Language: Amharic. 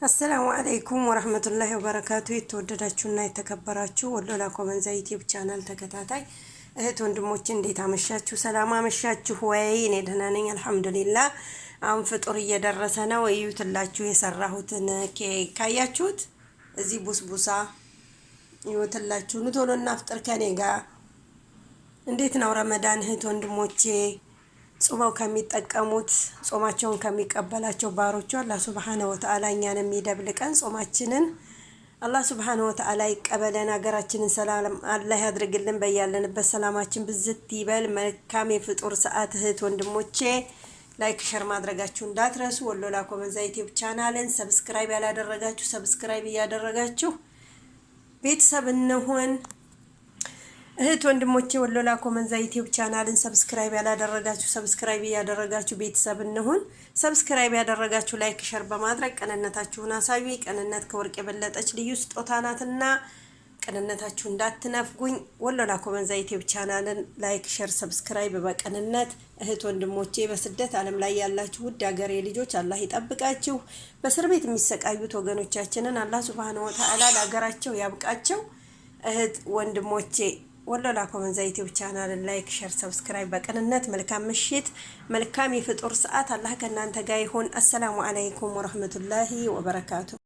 አሰላሙ አለይኩም ወራህመቱላሂ ወበረካቱ። የተወደዳችሁና የተከበራችሁ ወሎ ላኮመንዛ ዩቲዩብ ቻናል ተከታታይ እህት ወንድሞቼ እንዴት አመሻችሁ? ሰላም አመሻችሁ ወይ? እኔ ደህና ነኝ አልሐምዱሊላህ። አሁን ፍጡር እየደረሰ ነው። እዩትላችሁ የሰራሁትን ኬክ ካያችሁት እዚህ ቡስቡሳ ይወትላችሁ። ኑ ቶሎ እናፍጥር ከኔ ጋር። እንዴት ነው ረመዳን እህት ወንድሞቼ? ጾመው ከሚጠቀሙት ጾማቸውን ከሚቀበላቸው ባሮቹ አላህ ሱብሓነሁ ወተዓላ እኛን የሚደብልቀን ጾማችንን አላህ ሱብሓነሁ ወተዓላ ይቀበለን። ሀገራችንን ሰላም አላህ ያድርግልን። በያለንበት ሰላማችን ብዝት ይበል። መልካም የፍጡር ሰዓት እህት ወንድሞቼ። ላይክ ሸር ማድረጋችሁ እንዳትረሱ። ወሎ ላኮመንዛ ዩቲዩብ ቻናልን ሰብስክራይብ ያላደረጋችሁ ሰብስክራይብ እያደረጋችሁ ቤተሰብ እንሁን። እህት ወንድሞቼ ወሎ ላኮመንዛ ዩቲዩብ ቻናልን ሰብስክራይብ ያላደረጋችሁ ሰብስክራይብ እያደረጋችሁ ቤተሰብ እንሁን። ሰብስክራይብ ያደረጋችሁ ላይክ ሸር በማድረግ ቅንነታችሁን አሳዩ። ቅንነት ከወርቅ የበለጠች ልዩ ስጦታ ናትና ቅንነታችሁ እንዳትነፍጉኝ። ወሎ ላኮመንዛ ዩቲዩብ ቻናልን ላይክ ሸር ሰብስክራይብ በቅንነት እህት ወንድሞቼ በስደት ዓለም ላይ ያላችሁ ውድ ሀገሬ ልጆች አላህ ይጠብቃችሁ። በእስር ቤት የሚሰቃዩት ወገኖቻችንን አላህ ሱብሃነሁ ወተዓላ ለሀገራቸው ያብቃቸው። እህት ወንድሞቼ ወሎ ላኮመንዛ ዩቲዩብ ቻናልን ላይክ ሸር ሰብስክራይብ በቅንነት መልካም ምሽት መልካም የፍጡር ሰዓት አላህ ከእናንተ ጋር ይሁን። አሰላሙ አለይኩም ወራህመቱላሂ ወበረካቱ።